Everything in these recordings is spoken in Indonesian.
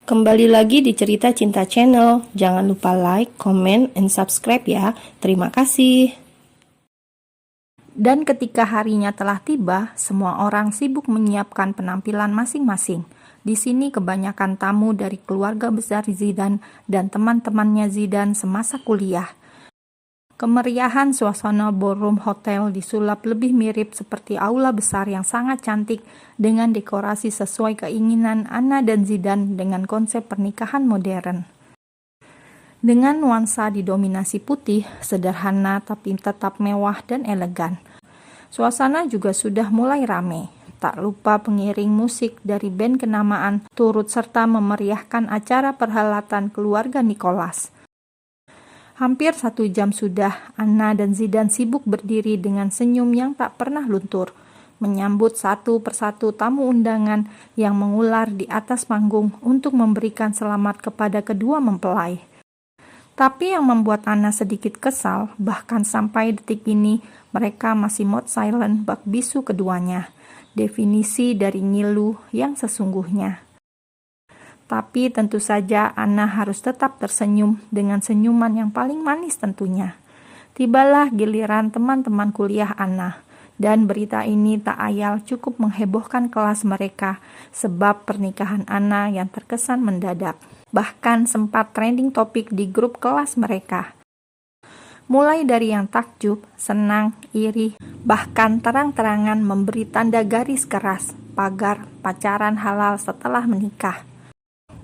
Kembali lagi di Cerita Cinta Channel. Jangan lupa like, comment, and subscribe ya. Terima kasih. Dan ketika harinya telah tiba, semua orang sibuk menyiapkan penampilan masing-masing. Di sini kebanyakan tamu dari keluarga besar Zidane dan teman-temannya Zidane semasa kuliah. Kemeriahan suasana ballroom hotel disulap lebih mirip seperti aula besar yang sangat cantik dengan dekorasi sesuai keinginan Anna dan Zidane dengan konsep pernikahan modern. Dengan nuansa didominasi putih, sederhana tapi tetap mewah dan elegan. Suasana juga sudah mulai ramai. Tak lupa pengiring musik dari band kenamaan turut serta memeriahkan acara perhelatan keluarga Nicholas. Hampir 1 jam sudah, Anna dan Zidane sibuk berdiri dengan senyum yang tak pernah luntur, menyambut satu persatu tamu undangan yang mengular di atas panggung untuk memberikan selamat kepada kedua mempelai. Tapi yang membuat Anna sedikit kesal, bahkan sampai detik ini, mereka masih mode silent bak bisu keduanya, definisi dari ngilu yang sesungguhnya. Tapi tentu saja Anna harus tetap tersenyum dengan senyuman yang paling manis tentunya. Tibalah giliran teman-teman kuliah Anna, dan berita ini tak ayal cukup menghebohkan kelas mereka sebab pernikahan Anna yang terkesan mendadak. Bahkan sempat trending topik di grup kelas mereka. Mulai dari yang takjub, senang, iri, bahkan terang-terangan memberi tanda garis keras, pagar, pacaran halal setelah menikah.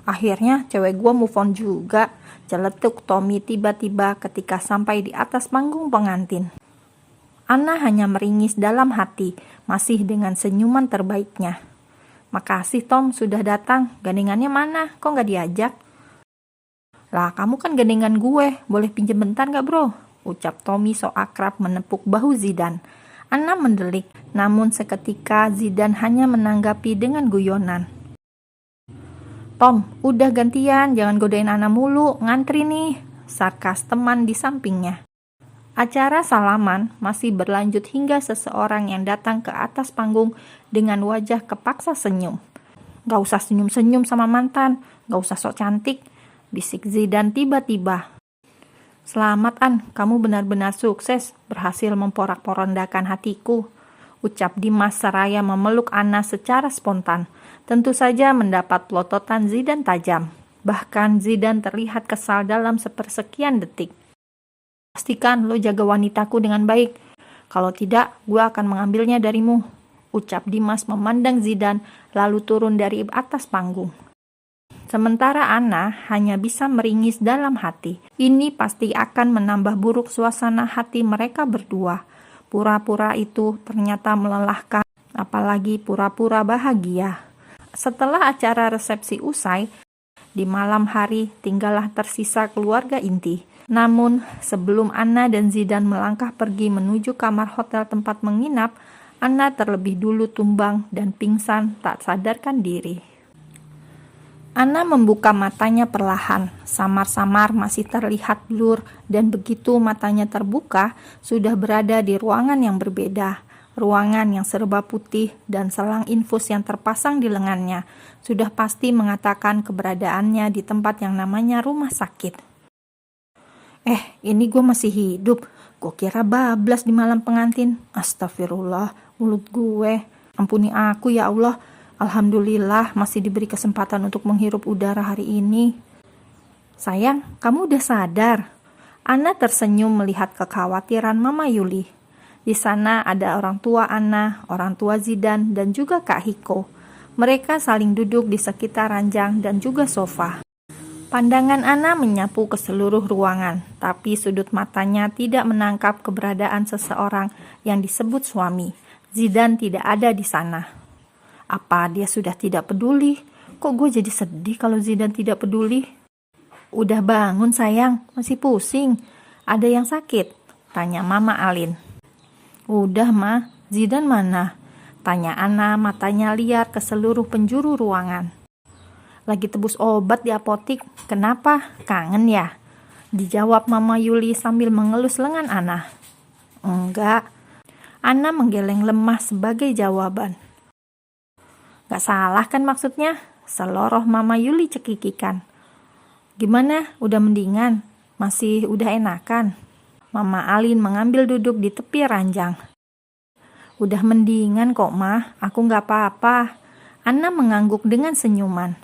Akhirnya cewek gua move on juga, celetuk Tommy tiba-tiba ketika sampai di atas panggung pengantin. Anna hanya meringis dalam hati, masih dengan senyuman terbaiknya. Makasih Tom sudah datang, gandengannya mana? Kok gak diajak? Lah kamu kan gandengan gue, boleh pinjem bentar gak bro? Ucap Tommy so akrab menepuk bahu Zidane. Anna mendelik, namun seketika Zidane hanya menanggapi dengan guyonan. Tom, udah gantian, jangan godain Anna mulu, ngantri nih, sarkas teman di sampingnya. Acara salaman masih berlanjut hingga seseorang yang datang ke atas panggung dengan wajah kepaksa senyum. Gak usah senyum-senyum sama mantan, gak usah sok cantik, bisik Zidane tiba-tiba. Selamat An, kamu benar-benar sukses, berhasil memporak-porandakan hatiku, ucap Dimas seraya memeluk Anna secara spontan. Tentu saja mendapat pelototan Zidane tajam. Bahkan Zidane terlihat kesal dalam sepersekian detik. Pastikan lo jaga wanitaku dengan baik. Kalau tidak, gue akan mengambilnya darimu, ucap Dimas memandang Zidane lalu turun dari atas panggung. Sementara Anna hanya bisa meringis dalam hati. Ini pasti akan menambah buruk suasana hati mereka berdua. Pura-pura itu ternyata melelahkan, apalagi pura-pura bahagia. Setelah acara resepsi usai, di malam hari tinggallah tersisa keluarga inti. Namun, sebelum Anna dan Zidane melangkah pergi menuju kamar hotel tempat menginap, Anna terlebih dulu tumbang dan pingsan tak sadarkan diri. Anna membuka matanya perlahan, samar-samar masih terlihat blur, dan begitu matanya terbuka, sudah berada di ruangan yang berbeda. Ruangan yang serba putih dan selang infus yang terpasang di lengannya sudah pasti mengatakan keberadaannya di tempat yang namanya rumah sakit. Ini gue masih hidup. Gue kira bablas di malam pengantin. Astagfirullah, mulut gue. Ampuni aku ya Allah. Alhamdulillah masih diberi kesempatan untuk menghirup udara hari ini. Sayang, kamu udah sadar? Anna tersenyum melihat kekhawatiran Mama Yuli. Di sana ada orang tua Anna, orang tua Zidane, dan juga Kak Hiko. Mereka saling duduk di sekitar ranjang dan juga sofa. Pandangan Anna menyapu ke seluruh ruangan, tapi sudut matanya tidak menangkap keberadaan seseorang yang disebut suami. Zidane tidak ada di sana. Apa dia sudah tidak peduli? Kok gue jadi sedih kalau Zidane tidak peduli? Udah bangun sayang, masih pusing. Ada yang sakit? Tanya Mama Alin. Udah Ma, Zidane mana? Tanya Anna matanya liar ke seluruh penjuru ruangan. Lagi tebus obat di apotik, kenapa? Kangen ya? Dijawab Mama Yuli sambil mengelus lengan Anna. Enggak. Anna menggeleng lemah sebagai jawaban. Gak salah kan maksudnya? Seloroh Mama Yuli cekikikan. Gimana? Udah mendingan? Masih udah enakan? Mama Alin mengambil duduk di tepi ranjang. Udah mendingan kok, Mah. Aku nggak apa-apa. Anna mengangguk dengan senyuman.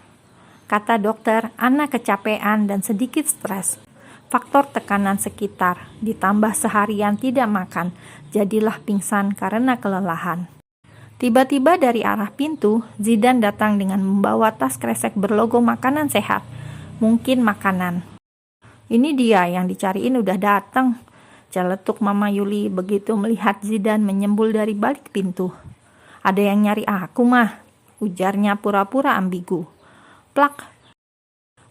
Kata dokter, Anna kecapean dan sedikit stres. Faktor tekanan sekitar, ditambah seharian tidak makan, jadilah pingsan karena kelelahan. Tiba-tiba dari arah pintu, Zidan datang dengan membawa tas kresek berlogo makanan sehat. Mungkin makanan. Ini dia yang dicariin udah datang. Celetuk Mama Yuli begitu melihat Zidan menyembul dari balik pintu. Ada yang nyari aku, Mah, ujarnya pura-pura ambigu. Plak.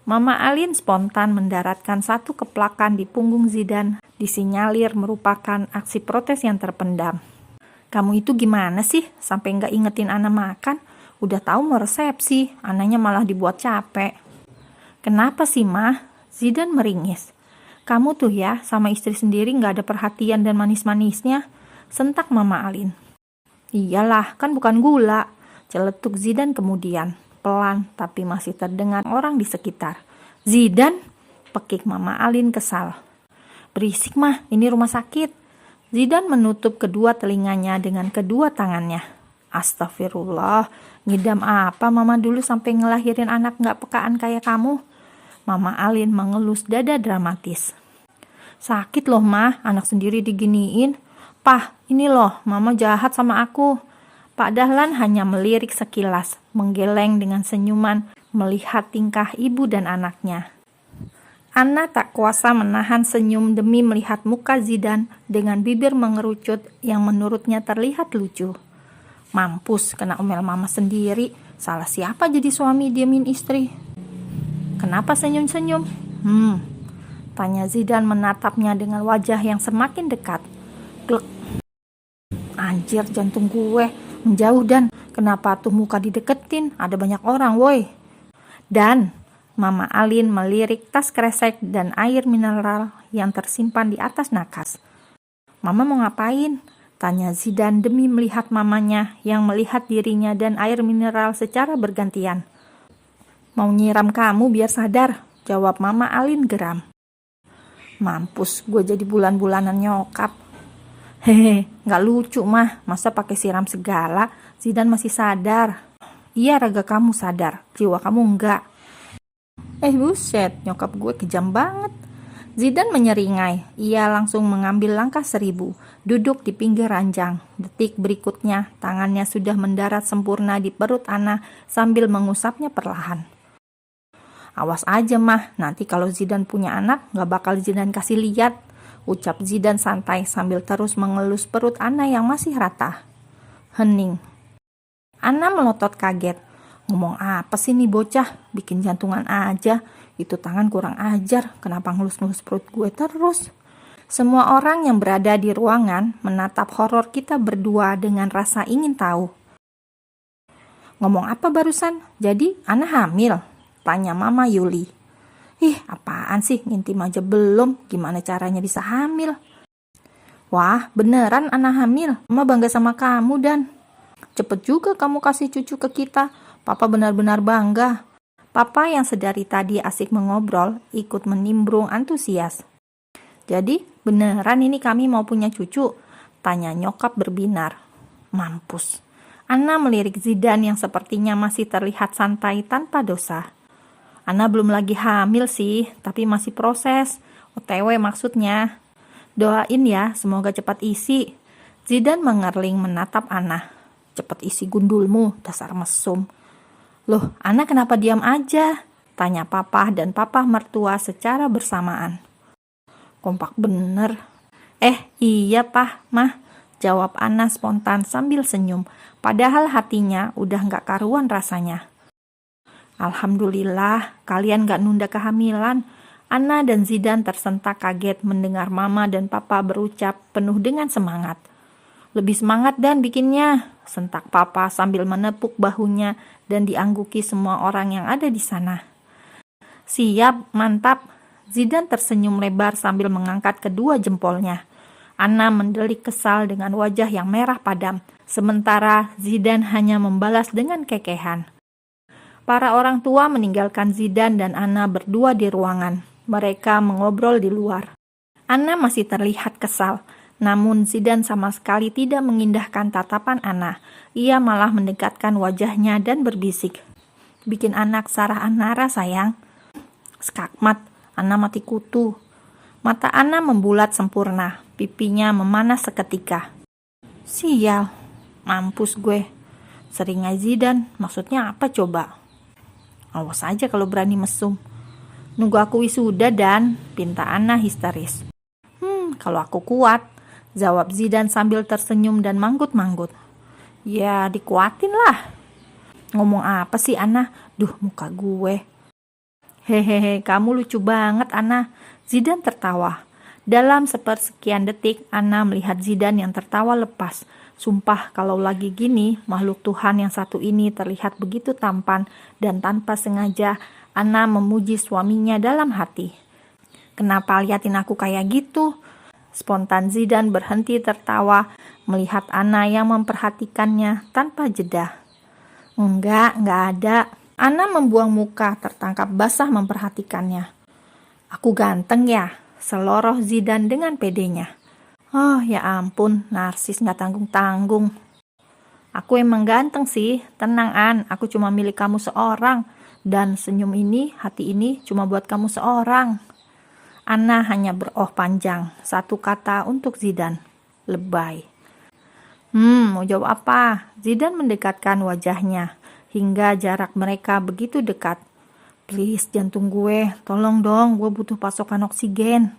Mama Alin spontan mendaratkan satu keplakan di punggung Zidan, disinyalir merupakan aksi protes yang terpendam. Kamu itu gimana sih? Sampai nggak ingetin Ana makan? Udah tahu mau resepsi, Ananya malah dibuat capek. Kenapa sih, Mah? Zidan meringis. Kamu tuh ya, sama istri sendiri nggak ada perhatian dan manis-manisnya. Sentak Mama Alin. Iyalah, kan bukan gula. Celetuk Zidan kemudian. Pelan, tapi masih terdengar orang di sekitar. Zidan, pekik Mama Alin kesal. Berisik, Mah, ini rumah sakit. Zidan menutup kedua telinganya dengan kedua tangannya. Astagfirullah, ngidam apa Mama dulu sampai ngelahirin anak gak pekaan kayak kamu? Mama Alin mengelus dada dramatis. Sakit loh, Mah, anak sendiri diginiin. Pah, ini loh, Mama jahat sama aku. Pak Dahlan hanya melirik sekilas, menggeleng dengan senyuman, melihat tingkah ibu dan anaknya. Anna tak kuasa menahan senyum demi melihat muka Zidan dengan bibir mengerucut yang menurutnya terlihat lucu. Mampus, kena omel Mama sendiri. Salah siapa jadi suami diemin istri? Kenapa senyum-senyum? Tanya Zidan menatapnya dengan wajah yang semakin dekat. Glek. Anjir, jantung gue menjauh. Dan kenapa tuh muka dideketin? Ada banyak orang, woi. Dan Mama Alin melirik tas kresek dan air mineral yang tersimpan di atas nakas. Mama mau ngapain? Tanya Zidan demi melihat mamanya yang melihat dirinya dan air mineral secara bergantian. Mau nyiram kamu biar sadar, jawab Mama Alin geram. Mampus, gue jadi bulan-bulanan nyokap. Hehe, gak lucu, Mah. Masa pakai siram segala? Zidan masih sadar. Iya, raga kamu sadar, jiwa kamu enggak. Buset, nyokap gue kejam banget. Zidan menyeringai. Ia langsung mengambil langkah 1000, duduk di pinggir ranjang. Detik berikutnya, tangannya sudah mendarat sempurna di perut Anna sambil mengusapnya perlahan. Awas aja, Mah, nanti kalau Zidan punya anak, gak bakal Zidan kasih lihat, ucap Zidan santai sambil terus mengelus perut Anna yang masih rata. Hening. Anna melotot kaget. Ngomong apa sih nih bocah? Bikin jantungan aja. Itu tangan kurang ajar. Kenapa ngelus-ngelus perut gue terus? Semua orang yang berada di ruangan menatap horor kita berdua dengan rasa ingin tahu. Ngomong apa barusan? Jadi Anna hamil? Tanya Mama Yuli. Apaan sih? Ngintim aja belum. Gimana caranya bisa hamil? Wah, beneran Anna hamil. Mama bangga sama kamu, Dan. Cepet juga kamu kasih cucu ke kita. Papa benar-benar bangga. Papa yang sedari tadi asik mengobrol, ikut menimbrung antusias. Jadi, beneran ini kami mau punya cucu? Tanya nyokap berbinar. Mampus. Anna melirik Zidan yang sepertinya masih terlihat santai tanpa dosa. Anna belum lagi hamil sih, tapi masih proses. OTW maksudnya. Doain ya, semoga cepat isi. Zidan mengerling menatap Anna. Cepat isi gundulmu, dasar mesum. Loh, Anna kenapa diam aja? Tanya papa dan papa mertua secara bersamaan. Kompak bener. Iya Pah, Mah, jawab Anna spontan sambil senyum. Padahal hatinya udah gak karuan rasanya. Alhamdulillah, kalian gak nunda kehamilan. Anna dan Zidan tersentak kaget mendengar Mama dan Papa berucap penuh dengan semangat. Lebih semangat Dan bikinnya, sentak Papa sambil menepuk bahunya dan diangguki semua orang yang ada di sana. Siap, mantap. Zidan tersenyum lebar sambil mengangkat kedua jempolnya. Anna mendelik kesal dengan wajah yang merah padam, sementara Zidan hanya membalas dengan kekehan. Para orang tua meninggalkan Zidane dan Anna berdua di ruangan. Mereka mengobrol di luar. Anna masih terlihat kesal, namun Zidane sama sekali tidak mengindahkan tatapan Anna. Ia malah mendekatkan wajahnya dan berbisik. Bikin anak Sarah Anara sayang. Skakmat, Anna mati kutu. Mata Anna membulat sempurna, pipinya memanas seketika. Sial, mampus gue. Seringai Zidane, maksudnya apa coba? Awas aja kalau berani mesum. Nunggu aku wisuda dan, pinta Anna histeris. Kalau aku kuat, jawab Zidane sambil tersenyum dan manggut-manggut. Ya dikuatin lah. Ngomong apa sih Anna? Duh muka gue. Hehehe, kamu lucu banget Anna. Zidane tertawa. Dalam sepersekian detik, Anna melihat Zidane yang tertawa lepas. Sumpah kalau lagi gini, makhluk Tuhan yang satu ini terlihat begitu tampan dan tanpa sengaja Anna memuji suaminya dalam hati. Kenapa liatin aku kayak gitu? Spontan Zidane berhenti tertawa melihat Anna yang memperhatikannya tanpa jeda. Enggak ada. Anna membuang muka tertangkap basah memperhatikannya. Aku ganteng ya? Seloroh Zidane dengan pedenya. Oh ya ampun, narsis gak tanggung-tanggung. Aku emang ganteng sih, tenang An, aku cuma milik kamu seorang. Dan senyum ini, hati ini cuma buat kamu seorang. Anna hanya beroh panjang, satu kata untuk Zidane, lebay. Mau jawab apa? Zidane mendekatkan wajahnya, hingga jarak mereka begitu dekat. Please jantung gue, tolong dong, gue butuh pasokan oksigen.